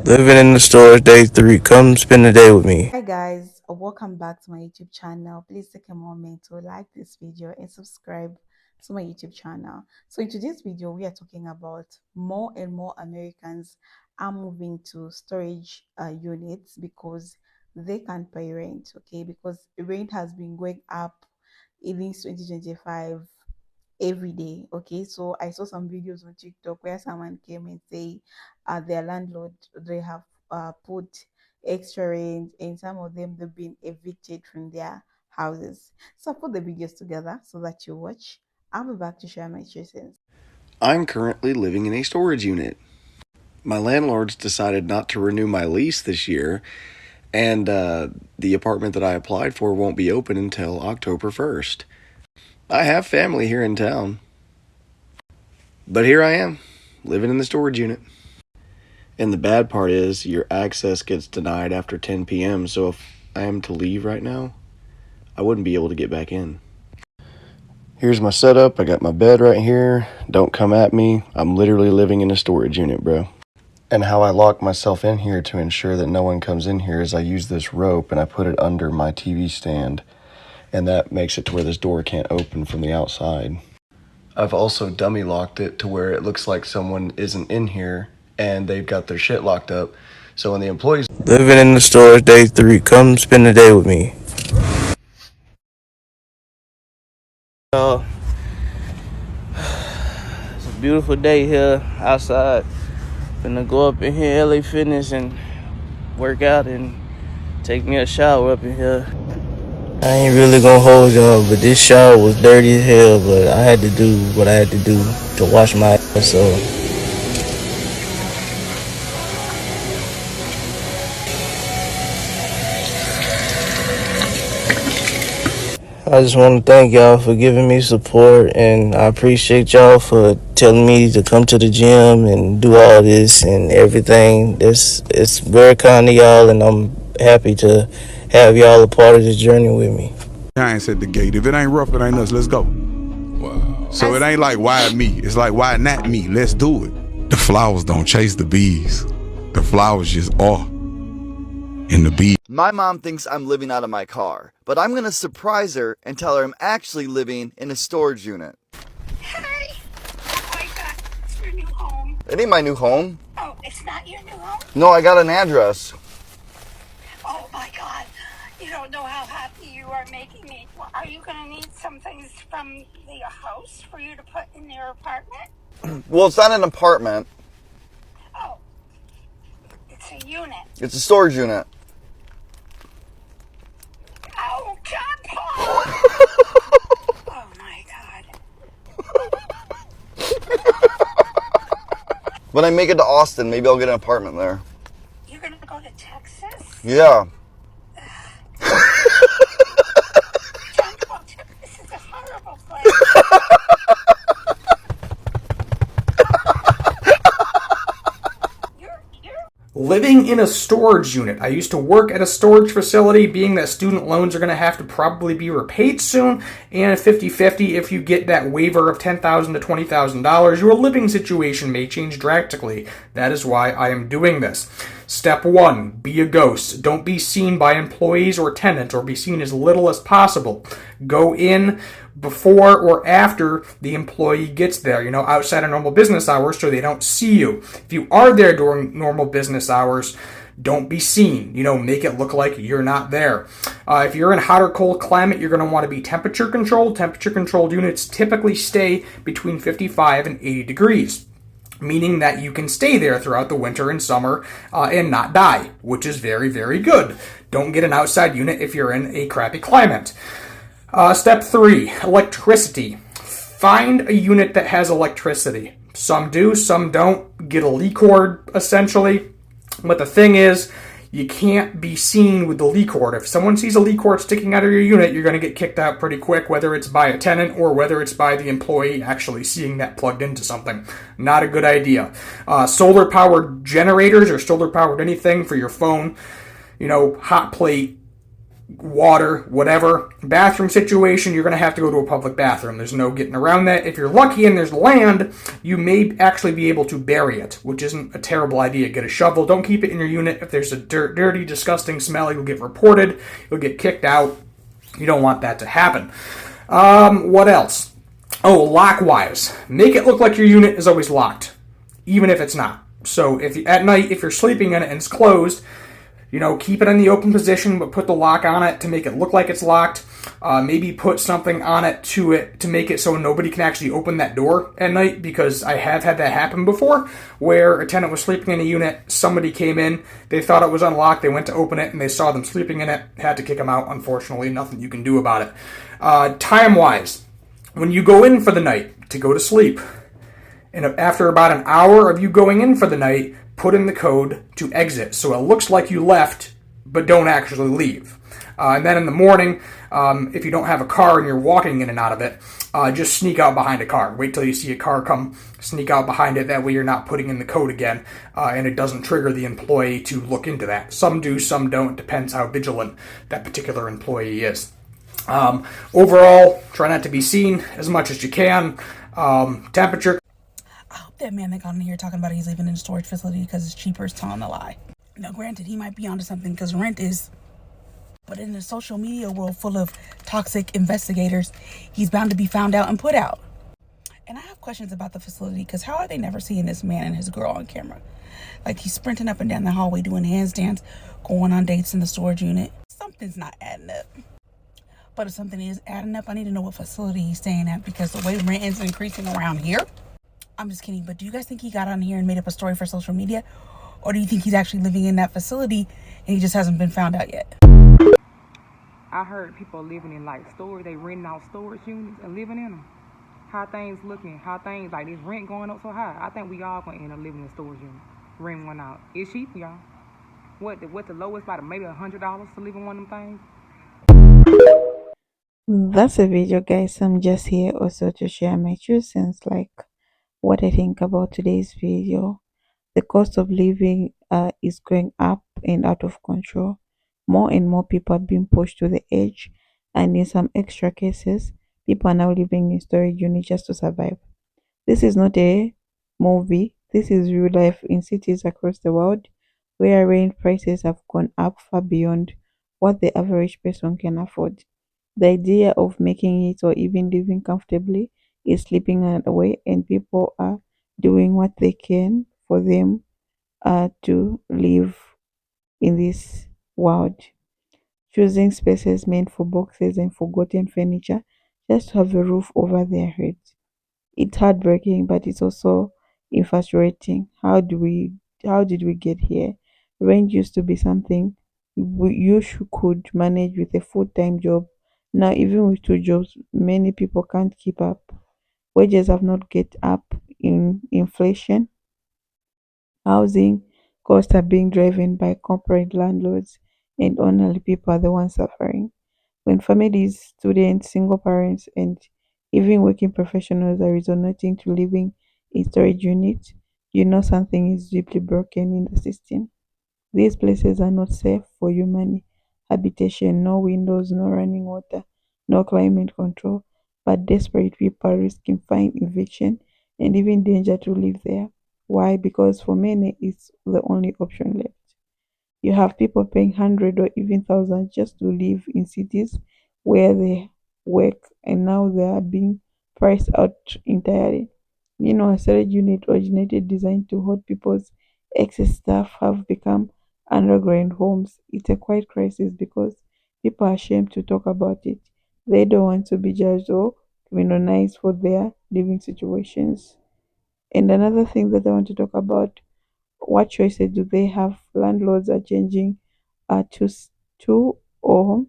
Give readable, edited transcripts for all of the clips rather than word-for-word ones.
Living in the stores, day 3. Come spend the day with me. Hi guys, welcome back to my YouTube channel. Please take a moment to like this video and subscribe to my YouTube channel. So in today's video, we are talking about more and more Americans are moving to storage units because they can't pay rent, okay? Because rent has been going up in 2025 every day. Okay, so I saw some videos on TikTok where someone came and say their landlord, they have put extra rent, and some of them they've been evicted from their houses. So I put the videos together so that you watch. I'll be back to share my choices. I'm currently living in a storage unit. My landlords decided not to renew my lease this year, and the apartment that I applied for won't be open until October 1st. I have family here in town, but here I am, living in the storage unit. And the bad part is your access gets denied after 10 p.m., so if I am to leave right now, I wouldn't be able to get back in. Here's my setup. I got my bed right here. Don't come at me. I'm literally living in a storage unit, bro. And how I lock myself in here to ensure that no one comes in here is I use this rope and I put it under my TV stand. And that makes it to where this door can't open from the outside. I've also dummy locked it to where it looks like someone isn't in here and they've got their shit locked up. So when the employees... Living in the stores, day 3. Come spend the day with me. It's a beautiful day here outside. Gonna go up in here, LA Fitness, and work out and take me a shower up in here. I ain't really gonna hold y'all, but this shower was dirty as hell, but I had to do what I had to do to wash my ass, so I just want to thank y'all for giving me support, and I appreciate y'all for telling me to come to the gym and do all this and everything. It's very kind of y'all, and I'm happy to have y'all a part of this journey with me. Giants at the gate. If it ain't rough, it ain't us. Let's go. Wow. So it ain't like why me. It's like why not me? Let's do it. The flowers don't chase the bees. The flowers just are. And the bees. My mom thinks I'm living out of my car, but I'm gonna surprise her and tell her I'm actually living in a storage unit. Hey! Oh my God, it's your new home. It ain't my new home. Oh, it's not your new home? No, I got an address. Oh my God, you don't know how happy you are making me. Well, are you gonna need some things from the house for you to put in your apartment? Well, it's not an apartment. Oh, it's a unit. It's a storage unit. Oh, John Paul! Oh my God. When I make it to Austin, maybe I'll get an apartment there. You're gonna go to Texas? Yeah. John Paul, this is a horrible place. Living in a storage unit. I used to work at a storage facility, being that student loans are going to have to probably be repaid soon, and 50-50 if you get that waiver of $10,000 to $20,000, your living situation may change drastically. That is why I am doing this. Step 1, be a ghost. Don't be seen by employees or tenants, or be seen as little as possible. Go in before or after the employee gets there, outside of normal business hours so they don't see you. If you are there during normal business hours, don't be seen. Make it look like you're not there. If you're in hot or cold climate, you're going to want to be temperature controlled. Temperature controlled units typically stay between 55 and 80 degrees. Meaning that you can stay there throughout the winter and summer and not die, which is very, very good. Don't get an outside unit if you're in a crappy climate. Step 3, electricity. Find a unit that has electricity. Some do, some don't. Get a leak cord, essentially. But the thing is, you can't be seen with the leak cord. If someone sees a leak cord sticking out of your unit, you're going to get kicked out pretty quick, whether it's by a tenant or whether it's by the employee actually seeing that plugged into something. Not a good idea. Solar-powered generators or solar-powered anything for your phone, hot plate, water, whatever. Bathroom situation, you're going to have to go to a public bathroom. There's no getting around that. If you're lucky and there's land, you may actually be able to bury it, which isn't a terrible idea. Get a shovel. Don't keep it in your unit. If there's a dirty, disgusting smell, you'll get reported. You'll get kicked out. You don't want that to happen. What else? Oh, lock-wise. Make it look like your unit is always locked, even if it's not. So if at night, if you're sleeping in it and it's closed, keep it in the open position, but put the lock on it to make it look like it's locked. Maybe put something on it to make it so nobody can actually open that door at night, because I have had that happen before, where a tenant was sleeping in a unit, somebody came in, they thought it was unlocked, they went to open it, and they saw them sleeping in it, had to kick them out, unfortunately, nothing you can do about it. Time-wise, when you go in for the night to go to sleep, and after about an hour of you going in for the night, put in the code to exit, so it looks like you left, but don't actually leave. And then in the morning, if you don't have a car and you're walking in and out of it, just sneak out behind a car. Wait till you see a car come, sneak out behind it. That way you're not putting in the code again, and it doesn't trigger the employee to look into that. Some do, some don't. Depends how vigilant that particular employee is. Overall, try not to be seen as much as you can. Temperature. I hope that man that got in here talking about he's living in a storage facility because it's cheaper is telling a lie. Now, granted, he might be onto something because rent is, but in the social media world full of toxic investigators, he's bound to be found out and put out. And I have questions about the facility, because how are they never seeing this man and his girl on camera? Like, he's sprinting up and down the hallway doing handstands, going on dates in the storage unit. Something's not adding up. But if something is adding up, I need to know what facility he's staying at, because the way rent is increasing around here. I'm just kidding, but do you guys think he got on here and made up a story for social media? Or do you think he's actually living in that facility and he just hasn't been found out yet? I heard people living in storage, they renting out storage units and living in them. How things looking, how things like this rent going up so high. I think we all gonna end up living in a storage unit, rent one out. It's cheap, y'all. What the lowest, like maybe $100 to live in one of them things? That's a video, guys. I'm just here also to share my 2 cents, like what I think about today's video. The cost of living is going up and out of control. More and more people are being pushed to the edge, and in some extra cases, people are now living in storage units just to survive. This is not a movie, this is real life in cities across the world where rent prices have gone up far beyond what the average person can afford. The idea of making it or even living comfortably is slipping away, and people are doing what they can for them to live in this world, choosing spaces meant for boxes and forgotten furniture just to have a roof over their heads. It's heartbreaking, but it's also infuriating. How did we get here? Rent used to be something could manage with a full-time job. Now, even with 2 jobs, many people can't keep up. Wages have not get up in inflation. Housing costs are being driven by corporate landlords, and only people are the ones suffering. When families, students, single parents, and even working professionals are resorting to living in storage units, you know something is deeply broken in the system. These places are not safe for human habitation, no windows, no running water, no climate control, but desperate people are risking fine, eviction, and even danger to live there. Why? Because for many, it's the only option left. You have people paying hundred or even thousands just to live in cities where they work, and now they are being priced out entirely. A storage unit originated designed to hold people's excess stuff have become underground homes. It's a quiet crisis because people are ashamed to talk about it. They don't want to be judged or criminalized for their living situations. And another thing that I want to talk about, what choices do they have? Landlords are changing two or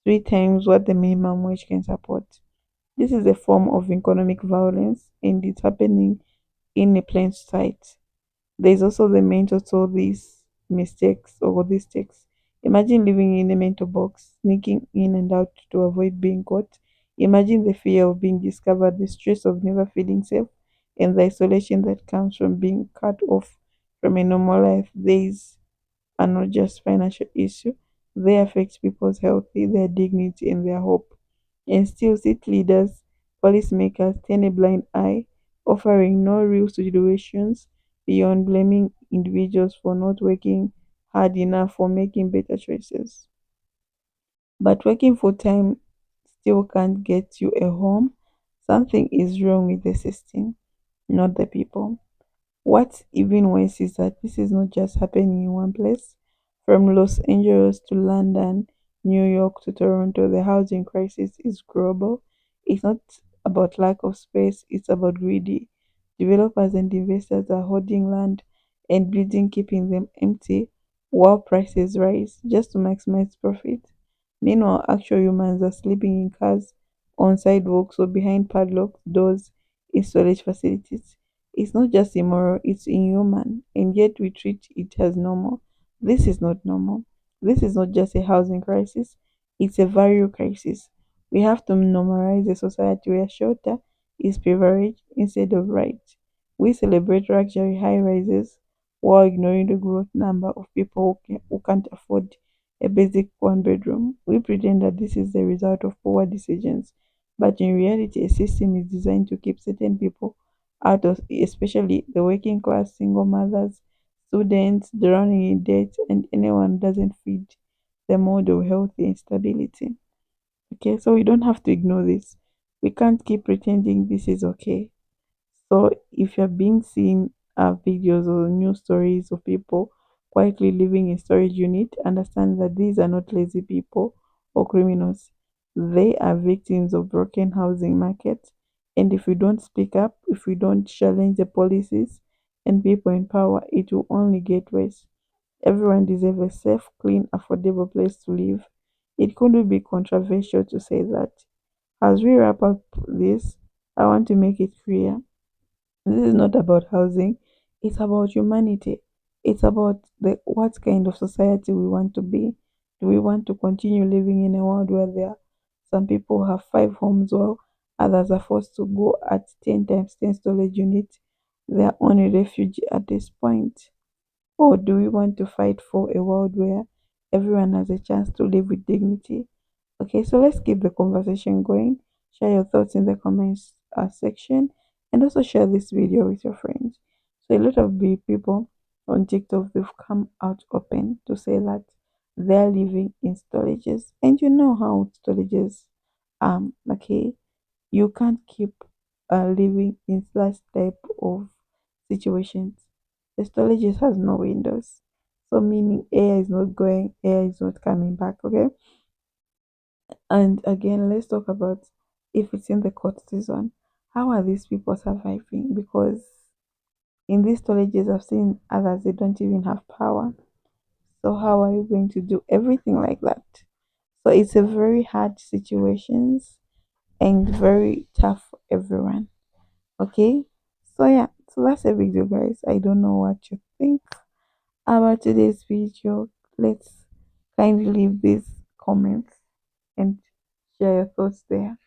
3 times what the minimum wage can support. This is a form of economic violence, and it's happening in a plain sight. There is also the mental to these mistakes or these takes. Imagine living in a mental box, sneaking in and out to avoid being caught. Imagine the fear of being discovered, the stress of never feeling safe, and the isolation that comes from being cut off from a normal life. These are not just financial issue; They affect people's health, their dignity, and their hope. And still, city leaders, policymakers turn a blind eye, offering no real solutions beyond blaming individuals for not working hard enough or making better choices. But working full time still can't get you a home. Something is wrong with the system, not the people. What's even worse is that this is not just happening in one place. From Los Angeles to London, New York to Toronto, the housing crisis is global. It's not about lack of space, it's about greedy. Developers and investors are hoarding land and building, keeping them empty while prices rise just to maximize profit. Meanwhile, actual humans are sleeping in cars, on sidewalks, or behind padlocked doors in storage facilities. It's not just immoral, it's inhuman, and yet we treat it as normal. This is not normal. This is not just a housing crisis, it's a value crisis. We have to normalize a society where shelter is privilege instead of right. We celebrate luxury high rises while ignoring the growth number of people who can't afford a basic one bedroom. We pretend that this is the result of poor decisions, but in reality, a system is designed to keep certain people out of, especially the working class, single mothers, students drowning in debt, and anyone who doesn't feed the model healthy and stability. Okay, so we don't have to ignore this. We can't keep pretending this is okay. So if you're being seeing videos or news stories of people quietly living in storage unit, understand that these are not lazy people or criminals. They are victims of broken housing market. And if we don't speak up, if we don't challenge the policies and people in power, it will only get worse. Everyone deserves a safe, clean, affordable place to live. It couldn't be controversial to say that. As we wrap up this, I want to make it clear this is not about housing, it's about humanity. It's about the what kind of society we want to be. Do we want to continue living in a world where there are some people have 5 homes while others are forced to go at 10 times 10 storage units? They are only refugee at this point. Or do we want to fight for a world where everyone has a chance to live with dignity? Okay, so let's keep the conversation going. Share your thoughts in the comments section and also share this video with your friends. So, a lot of people on TikTok they've come out open to say that they're living in storages, and you know how storages okay, you can't keep living in such type of situations. The storages has no windows, so meaning air is not going, air is not coming back. Okay, and again, let's talk about if it's in the court season. How are these people surviving? Because in these storages, I've seen others, they don't even have power. So, how are you going to do everything like that? So, it's a very hard situations and very tough for everyone. Okay, so yeah, so that's a video, guys. I don't know what you think about today's video. Let's kindly leave these comments and share your thoughts there.